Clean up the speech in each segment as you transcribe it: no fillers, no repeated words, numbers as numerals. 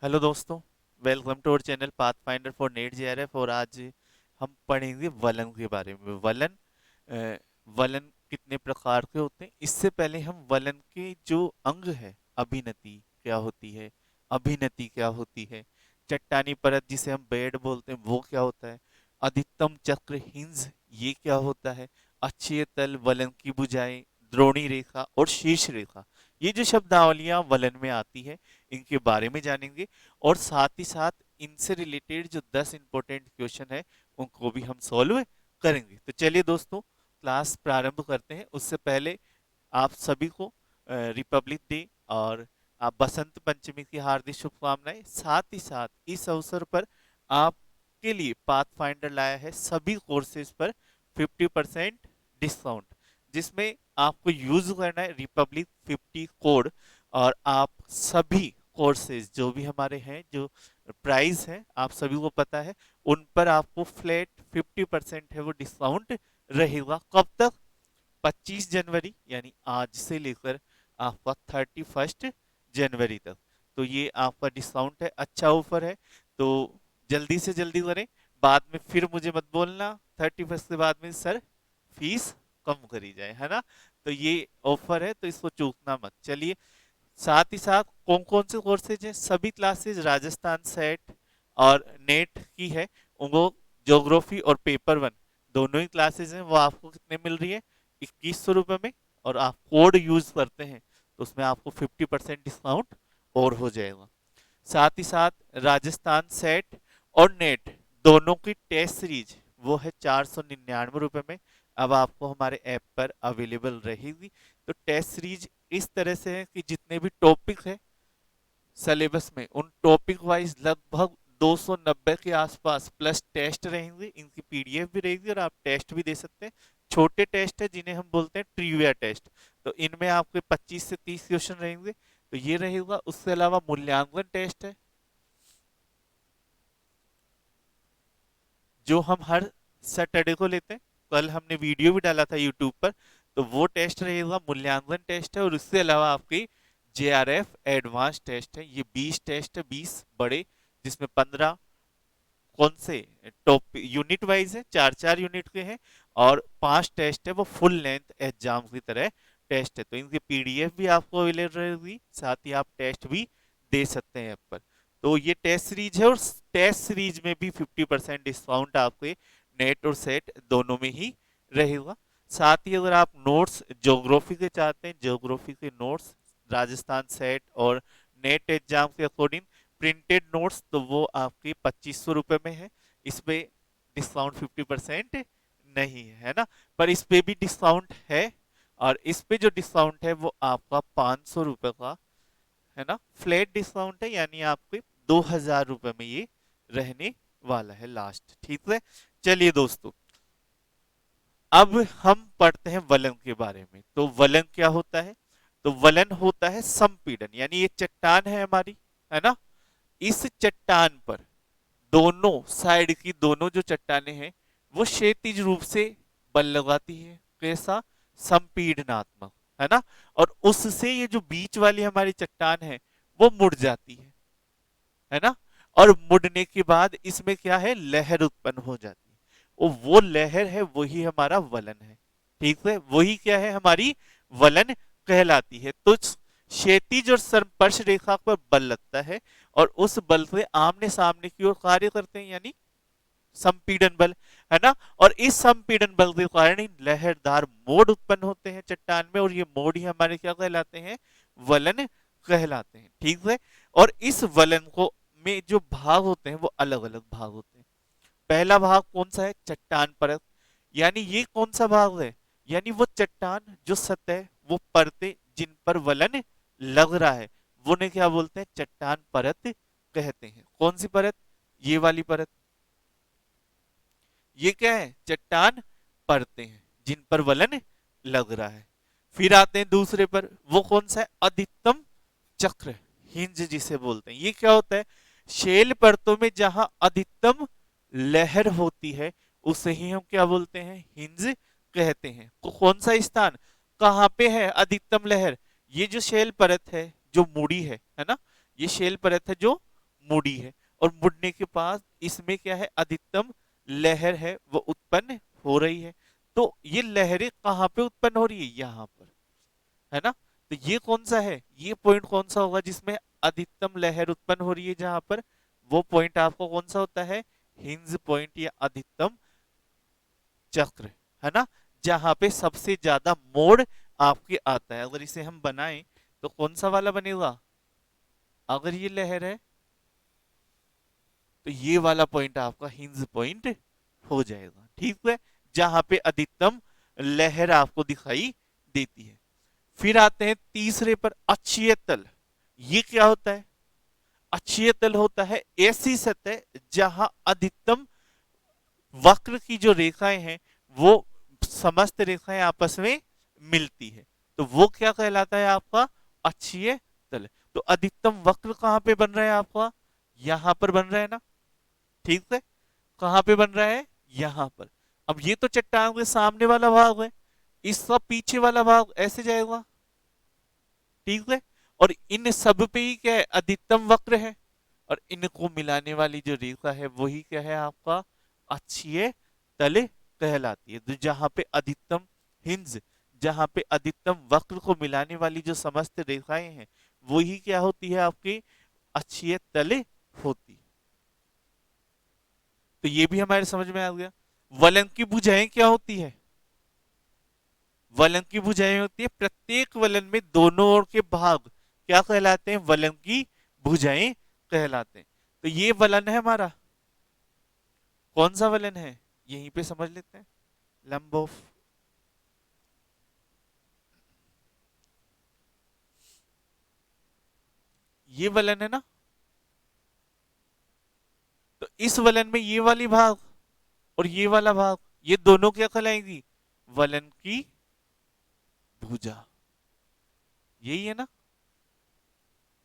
Hello दोस्तों। Welcome to our channel Pathfinder for NET JRF. और आज हम पढ़ेंगे वलन के बारे में। वलन कितने प्रकार के होते हैं, इससे पहले हम वलन के जो अंग है, अभिनति क्या होती है, अभिनति क्या होती है, चट्टानी परत जिसे हम बेड बोलते हैं वो क्या होता है, अधिकतम चक्र हिंज ये क्या होता है, अक्षीय तल, वलन की भुजाएं, द्रोणी रेखा और शीर्ष रेखा, ये जो शब्दावलियां वलन में आती है इनके बारे में जानेंगे। और साथ ही साथ इनसे रिलेटेड जो 10 इंपॉर्टेंट क्वेश्चन है उनको भी हम सॉल्व करेंगे। तो चलिए दोस्तों, क्लास प्रारंभ करते हैं। उससे पहले आप सभी को रिपब्लिक डे और आप बसंत पंचमी की हार्दिक शुभकामनाएं। साथ ही साथ इस अवसर पर आपके लिए पाथ फाइंडर लाया है सभी कोर्सेज पर 50% डिस्काउंट, जिसमें आपको यूज करना है रिपब्लिक 50 कोड। और आप सभी कोर्सेज जो भी हमारे हैं, जो प्राइस है आप सभी को पता है, उन पर आपको फ्लैट 50% है वो डिस्काउंट रहेगा। कब तक? 25 जनवरी यानी आज से लेकर आपका 31 जनवरी तक। तो ये आपका डिस्काउंट है, अच्छा ऑफर है। तो जल्दी से जल्दी करें, बाद में फिर मुझे मत बोलना 31 के बाद में सर फीस कम करी जाए, है ना। तो ये ऑफर है, तो इसको चूकना मत। चलिए, साथ ही साथ कौन कौन से कोर्सेज हैं, सभी क्लासेज राजस्थान सेट और नेट की है। वो ज्योग्राफी और पेपर वन दोनों ही क्लासेज हैं, वो आपको कितने मिल रही है, 2100 रुपये में। और आप कोड यूज करते हैं तो उसमें आपको 50% डिस्काउंट और हो जाएगा। साथ ही साथ राजस्थान सेट और नेट दोनों की टेस्ट सीरीज वो है 499 रुपये में, अब आपको हमारे ऐप पर अवेलेबल रहेगी। तो टेस्ट सीरीज इस तरह से है कि जितने भी टॉपिक है सिलेबस में, उन टॉपिक वाइज लगभग 290 के आसपास प्लस टेस्ट रहेंगे। इनकी पीडीएफ भी रहेगी और आप टेस्ट भी दे सकते हैं। छोटे टेस्ट है जिन्हें हम बोलते हैं ट्रिविया टेस्ट, तो इनमें आपके 25 से 30 क्वेश्चन रहेंगे, तो ये रहेगा। उसके अलावा मूल्यांकन टेस्ट है जो हम हर सैटरडे को लेते हैं। कल हमने वीडियो भी डाला था यूट्यूब पर, तो वो टेस्ट रहेगा, मूल्यांकन टेस्ट है। और उसके अलावा आपकी जेआरएफ एडवांस टेस्ट है, ये 20 टेस्ट है, 20 बड़े, जिसमें 15 कौन से टॉप यूनिट वाइज है, चार चार यूनिट के हैं। और 5 टेस्ट है वो फुल लेंथ एग्जाम की तरह टेस्ट है। तो इनकी पीडीएफ भी आपको अवेलेबल रहेगी, साथ ही आप टेस्ट भी दे सकते हैं ऐप पर। तो ये टेस्ट सीरीज है, और टेस्ट सीरीज में भी 50% डिस्काउंट आपके नेट और सेट दोनों में ही रहेगा। साथ ही अगर आप नोट्स ज्योग्राफी के चाहते हैं, ज्योग्राफी के नोट्स राजस्थान सेट और नेट एग्जाम के अकॉर्डिंग प्रिंटेड नोट्स, तो वो आपके 2500 रुपये में है। इस पे डिस्काउंट 50% नहीं है ना, पर इस पे भी डिस्काउंट है। और इस पे जो डिस्काउंट है वो आपका 500 रुपये का है ना, फ्लैट डिस्काउंट है, यानी आपके 2000 रुपये में ये रहने वाला है लास्ट, ठीक है। चलिए दोस्तों, अब हम पढ़ते हैं वलन के बारे में। तो वलन क्या होता है? तो वलन होता है संपीड़न, यानी ये चट्टान है हमारी, है ना। इस चट्टान पर दोनों साइड की दोनों जो चट्टानें हैं वो क्षैतिज रूप से बल लगाती है। कैसा? संपीड़नात्मक, है ना। और उससे ये जो बीच वाली हमारी चट्टान है वो मुड़ जाती है ना। और मुड़ने के बाद इसमें क्या है, लहर उत्पन्न हो जाती है। और वो लहर है वही हमारा वलन है, ठीक है। वही क्या है, हमारी वलन कहलाती है। तो क्षैतिज और स्पर्श रेखा पर बल लगता है, और उस बल से आमने सामने की ओर कार्य करते हैं, यानी संपीड़न बल, है ना। और इस संपीड़न बल के कारण ही लहरदार मोड़ उत्पन्न होते हैं चट्टान में, और ये मोड़ ही हमारे क्या कहलाते हैं, वलन कहलाते हैं, ठीक है। और इस वलन को में जो भाग होते हैं वो अलग अलग भाग होते हैं। पहला भाग कौन सा है, चट्टान परत, यानी ये कौन सा भाग है, यानी वो चट्टान जो सतह, वो परतें जिन पर वलन लग रहा है, वो ने क्या बोलते हैं, चट्टान परत कहते हैं। कौन सी परत? ये वाली परत, ये क्या है, चट्टान परतें हैं जिन पर वलन लग रहा है। फिर आते हैं दूसरे पर, वो कौन सा है, अधिकतम चक्र, हिंज जिसे बोलते हैं। ये क्या होता है, शेल परतों में जहां अधिकतम लहर होती है उसे ही हम क्या बोलते हैं, हिंज कहते हैं। कौन सा स्थान, कहां पे है अधिकतम लहर, ये जो शेल परत है जो मुड़ी है ना, ये शेल परत है जो मुड़ी है, और मुड़ने के पास इसमें क्या है, अधिकतम लहर है वो उत्पन्न हो रही है। तो ये लहरें कहाँ पे उत्पन्न हो रही है, यहाँ पर, है ना। तो ये कौन सा है, ये पॉइंट कौन सा होगा जिसमें अधिकतम लहर उत्पन्न हो रही है, जहां पर वो पॉइंट आपको कौन सा होता है, हिंज पॉइंट या अधिकतम चक्र, है ना, जहां पे सबसे ज्यादा मोड़ आपके आता है। अगर इसे हम बनाएं तो कौन सा वाला बनेगा, अगर ये लहर है तो ये वाला पॉइंट आपका हिंज पॉइंट हो जाएगा, ठीक है, जहां पे अधिकतम लहर आपको दिखाई देती है। फिर आते हैं तीसरे पर, अक्षीय तल। ये क्या होता है, अक्षीय तल होता है ऐसी सतह जहां अधिकतम वक्र की जो रेखाएं हैं वो समस्त रेखाएं आपस में मिलती है, तो वो क्या कहलाता है आपका अक्षीय तल। तो अधिकतम वक्र कहां पे बन रहा है आपका, यहां पर बन रहा है ना, ठीक है, कहां पे बन रहा है, यहां पर। अब ये तो चट्टान के सामने वाला भाग है, इसका पीछे वाला भाग ऐसे जाएगा, ठीक है, और इन सब पे ही क्या है, अधिकतम वक्र है, और इनको मिलाने वाली जो रेखा है वही क्या है आपका अक्षीय तल कहलाती है। तो जहां पे अधिकतम हिंज, जहां पे अधिकतम वक्र को मिलाने वाली जो समस्त रेखाएं हैं वही क्या होती है आपकी अक्षीय तल होती है। तो ये भी हमारे समझ में आ गया। वलन की भुजाएं क्या होती है, वलन की भुजाएं होती है प्रत्येक वलन में दोनों ओर के भाग क्या कहलाते हैं, वलन की भुजाएं कहलाते हैं। तो ये वलन है हमारा, कौन सा वलन है, यहीं पे समझ लेते हैं, लंबोफ। ये वलन है ना, तो इस वलन में ये वाली भाग और ये वाला भाग, ये दोनों क्या कहलाएंगी, वलन की भुजा, यही है ना,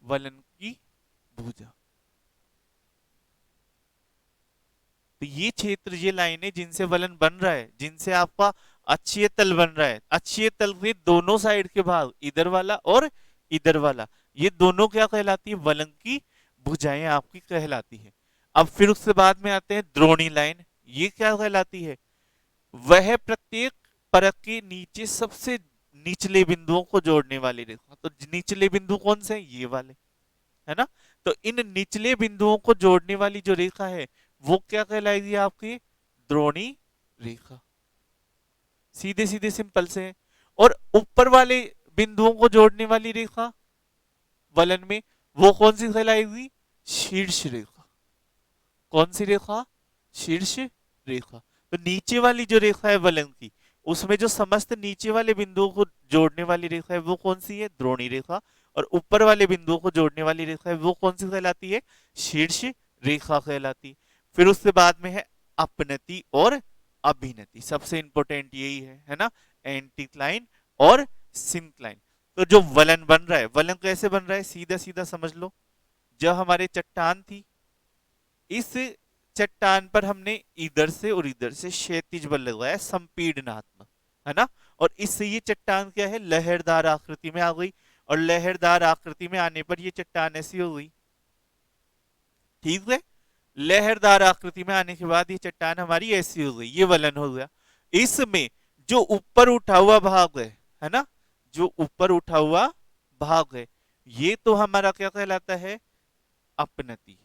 वलन की भुजा। तो ये क्षेत्र, ये लाइनें जिनसे वलन बन रहा है, जिनसे आपका अक्षीय तल बन रहा है, अक्षीय तल के दोनों साइड के भाग, इधर वाला और इधर वाला, ये दोनों क्या कहलाती है, वलन की भुजाएं आपकी कहलाती है। अब फिर उसके बाद में आते हैं द्रोणी लाइन। ये क्या कहलाती है, वह प्रत्येक परत के नीचे सबसे निचले बिंदुओं को जोड़ने वाली रेखा। तो निचले बिंदु कौन से हैं, ये वाले, है ना। तो इन निचले बिंदुओं को जोड़ने वाली जो रेखा है वो क्या कहलाएगी आपकी द्रोणी रेखा, सीधे सीधे सिंपल से। और ऊपर वाले बिंदुओं को जोड़ने वाली रेखा वलन में वो कौन सी कहलाएगी, शीर्ष रेखा। कौन सी रेखा, शीर्ष रेखा। तो नीचे वाली जो रेखा है वलन की, उसमें जो समस्त नीचे वाले बिंदुओं को जोड़ने वाली रेखा है वो कौन सी है, द्रोणी रेखा। और ऊपर वाले बिंदुओं को जोड़ने वाली रेखा है वो कौन सी कहलाती है, शीर्ष रेखा कहलाती। फिर उसके बाद में है अपनति और अभिनति, सबसे इंपॉर्टेंट यही है ना, एंटीक्लाइन और सिंक्लाइन। तो जो वलन बन रहा है, वलन कैसे बन रहा है, सीधा सीधा समझ लो। जब हमारे चट्टान थी, इस चट्टान पर हमने इधर से और इधर से क्षैतिज बल लगाया संपीडनात्मक, है ना, और इससे ये चट्टान क्या है, लहरदार आकृति में आ गई। और लहरदार आकृति में आने पर ये चट्टान ऐसी हो गई, ठीक है, लहरदार आकृति में आने के बाद ये चट्टान हमारी ऐसी हो गई, ये वलन हो गया। इसमें जो ऊपर उठा हुआ भाग है ना, जो ऊपर उठा हुआ भाग है, ये तो हमारा क्या कहलाता है, अपनति।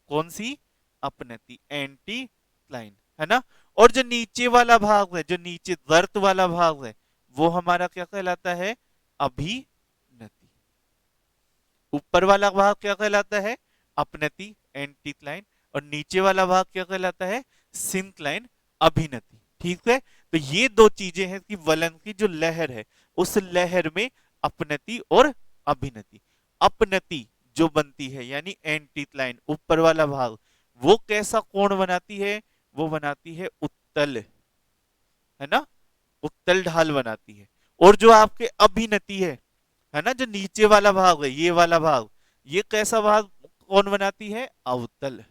कौन सी, अपनति, एंटी क्लाइन, है ना। और जो नीचे वाला भाग है, जो नीचे गर्त वाला भाग है, वो हमारा क्या कहलाता है, अभिनति। ऊपर वाला भाग क्या कहलाता है, अपनति, एंटी क्लाइन, और नीचे वाला भाग क्या कहलाता है, सिंक्लाइन, अभिनति, ठीक है। तो ये दो चीजें हैं कि वलन की जो लहर है उस लहर में अपनति और अभिनति। अपनति जो बनती है यानी एंटीक्लाइन, ऊपर वाला भाग, वो कैसा कोण बनाती है, वो बनाती है उत्तल, है ना, उत्तल ढाल बनाती है। और जो आपके अभिनति है ना, जो नीचे वाला भाग है, ये वाला भाग, ये कैसा भाग कौन बनाती है, अवतल,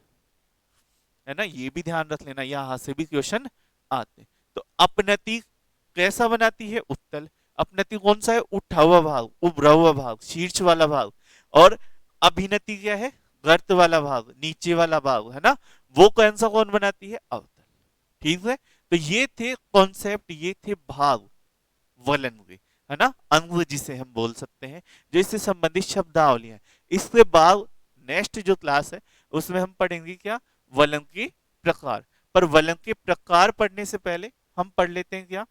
है ना, ये भी ध्यान रख लेना, यहां से भी क्वेश्चन आते हैं। तो अपनति कैसा बनाती है, उत्तल। अपनति कौन सा है, उठा हुआ भाग, उभरा हुआ भाग, शीर्ष वाला भाग। और अभिनति क्या है, गर्त वाला भाग, नीचे वाला भाग, है ना, वो कौन सा कौन बनाती है? अवतल। ठीक है, तो ये थे कॉन्सेप्ट, ये थे भाग वलन के, है ना, अंग जिसे हम बोल सकते हैं, जो इससे संबंधित शब्दावलियां। इसके बाद नेक्स्ट जो क्लास है उसमें हम पढ़ेंगे क्या? वलन के प्रकार। पर वलन के प्रकार पढ़ने से पहले हम पढ़ लेते हैं क्या,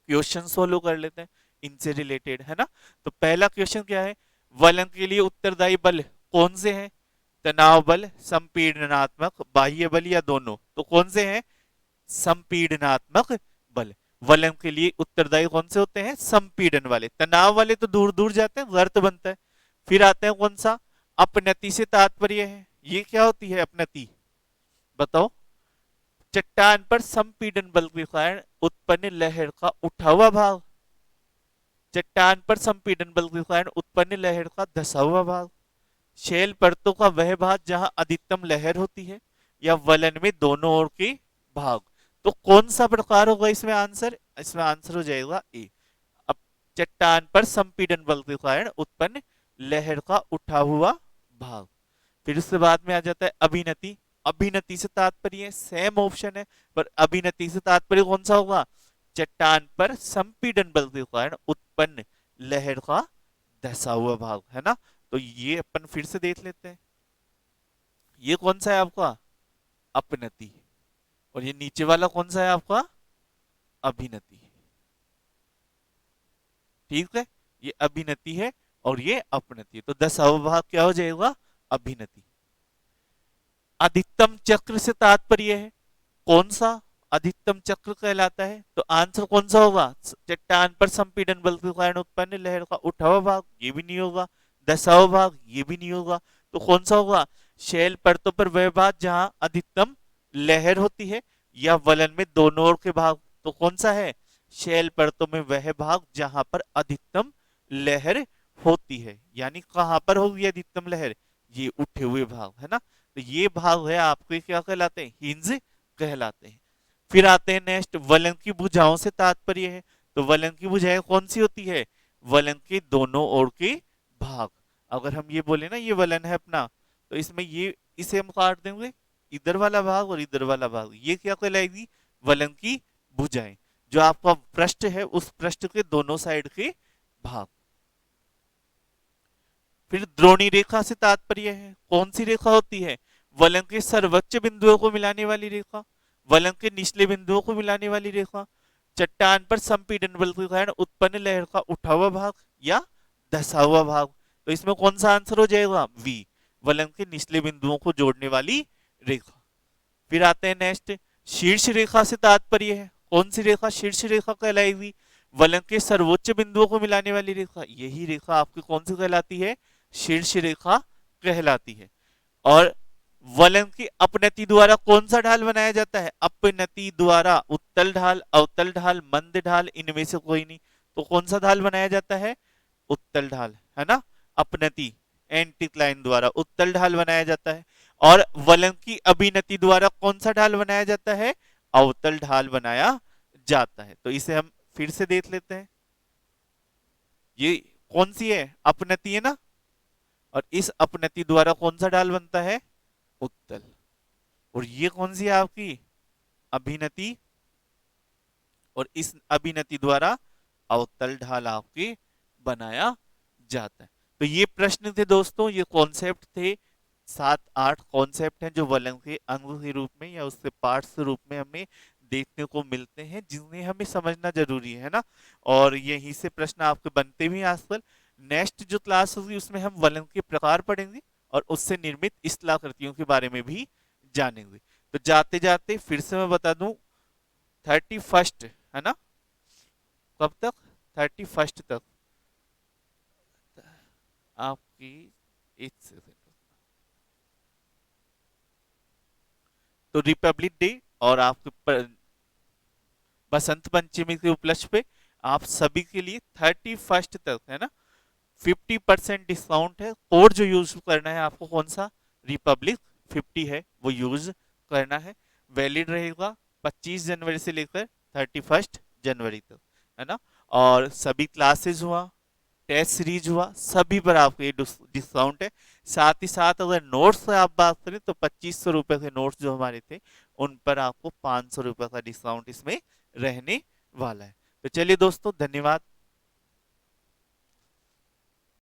क्वेश्चन सोल्व कर लेते हैं इनसे रिलेटेड, है ना। तो पहला क्वेश्चन क्या है? वलन के लिए उत्तरदायी बल कौन से हैं? तनाव बल, संपीड़नात्मक, बाह्य बल या दोनों? तो कौन से हैं? संपीड़नात्मक बल। वलन के लिए उत्तरदायी कौन से होते हैं? संपीड़न वाले। तनाव वाले तो दूर दूर जाते हैं, गर्त बनता है। फिर आते हैं कौन सा? अपनति से तात्पर्य है, ये क्या होती है अपनति? बताओ। चट्टान पर संपीड़न बल के कारण उत्पन्न लहर का उठा हुआ भाग। चट्टान पर संपीड़न बल के कारण उत्पन्न लहर का धसा हुआ भाग। शैल परतों का वह भाग जहां अधिकतम लहर होती है, या वलन में दोनों ओर के भाग। तो कौन सा प्रकार होगा इसमें आंसर? इसमें आंसर हो जाएगा ए। अब चट्टान पर संपीड़न बल के कारण उत्पन्न लहर का उठा हुआ भाग। फिर उसके बाद में आ जाता है अभिनति। अभिनति से तात्पर्य सेम ऑप्शन है, पर अभिनति से तात्पर्य कौन सा होगा? चट्टान पर संपीड़न बल के कारण उत्पन्न लहर का धसा हुआ भाग, है ना। तो ये अपन फिर से देख लेते हैं। ये कौन सा है आपका? अपनति। और ये नीचे वाला कौन सा है आपका? अभिनति। ठीक है, ये अभिनति है और ये अपनति है। तो धसा हुआ भाग क्या हो जाएगा? अभिनति। अधिकतम चक्र से तात्पर्य है कौन सा? अधिकतम चक्र कहलाता है। तो आंसर कौन सा होगा? चट्टान पर संपीड़न बल के कारण उत्पन्न लहर का उठा हुआ भाग, ये भी नहीं होगा। धसा हुआ भाग, ये भी नहीं होगा। तो कौन सा होगा? शैल परतों पर वह भाग जहां अधिकतम लहर होती है, या वलन में दोनों ओर के भाग। तो कौन सा है? शैल परतों में वह भाग जहां पर अधिकतम लहर होती है। यानी कहां पर होगी अधिकतम लहर? ये उठे हुए भाग, है ना। तो ये भाग है आपके क्या कहलाते हैं? हिंज कहलाते हैं। फिर आते हैं नेक्स्ट, वलन की भुजाओं से तात्पर्य है। तो वलन की भुजाएं कौन सी होती है? वलन के दोनों ओर के भाग। अगर हम ये बोले ना ये वलन है अपना, तो इसमें ये इसे हम काट देंगे, इधर वाला भाग और इधर वाला भाग, ये क्या कहलाएगी? वलन की भुजाएं। जो आपका पृष्ठ है उस पृष्ठ के दोनों साइड के भाग। फिर द्रोणी रेखा से तात्पर्य है कौन सी रेखा होती है? वलन के सर्वोच्च बिंदुओं को मिलाने वाली रेखा, वलन के निचले बिंदुओं को मिलाने वाली रेखा, चट्टान पर संपीड़न बल के कारण उत्पन्न लहर का उठा हुआ भाग या धसा हुआ भाग। तो इसमें कौन सा आंसर हो जाएगा? वी, वलन के निचले बिंदुओं को जोड़ने वाली रेखा। फिर आते हैं नेक्स्ट, शीर्ष रेखा से तात्पर्य है कौन सी रेखा शीर्ष रेखा कहलाएगी? वलन के सर्वोच्च बिंदुओं को मिलाने वाली रेखा, यही रेखा आपकी कौन सी कहलाती है? शीर्ष रेखा कहलाती है। और वलन की अपनति द्वारा कौन सा ढाल बनाया जाता है? अपनति द्वारा उत्तल ढाल, अवतल ढाल, मंद ढाल, इनमें से कोई नहीं। तो कौन सा ढाल बनाया जाता है? उत्तल ढाल, है ना। अपनति एंटीक्लाइन द्वारा उत्तल ढाल बनाया जाता है। और वलन की अभिनति द्वारा कौन सा ढाल बनाया जाता है? अवतल ढाल बनाया जाता है। तो इसे हम फिर से देख लेते हैं। ये कौन सी है? अपनति है ना। और इस अपनति द्वारा कौन सा ढाल बनता है? उत्तल। और ये कौन सी है आपकी? अभिनति। और इस अभिनति द्वारा अवतल ढाल आपकी बनाया जाता है। तो ये प्रश्न थे दोस्तों, ये कॉन्सेप्ट थे। 7-8 कॉन्सेप्ट हैं जो वलन के अंग के रूप में या उसके पार्ट्स के रूप में हमें देखने को मिलते हैं, जिन्हें हमें समझना जरूरी है ना। और यहीं से प्रश्न आपके बनते भी हैं आजकल। नेक्स्ट जो क्लास होगी उसमें हम वलन के प्रकार पढ़ेंगे और उससे निर्मित इस्थलाकृतियों के बारे में भी जानेंगे। तो जाते जाते फिर से मैं बता दूं, 31 है ना, कब तक? 31 तक आपकी, एक सेकंड, तो रिपब्लिक डे और आपके बसंत पंचमी के उपलक्ष्य पे आप सभी के लिए 31 तक, है ना, 50% डिस्काउंट है। कोड जो यूज करना है आपको कौन सा? रिपब्लिक 50 है, वो यूज करना है। वैलिड रहेगा 25 जनवरी से लेकर 31 जनवरी तक, है ना। और सभी क्लासेस हुआ टेस्ट सीरीज हुआ, सभी पर आपको ये डिस्काउंट है। साथ ही साथ अगर नोट्स से आप बात करें तो 2500 रुपए के नोट्स जो हमारे थे उन पर आपको 500 रुपए का डिस्काउंट इसमें रहने वाला है। तो चलिए दोस्तों, धन्यवाद।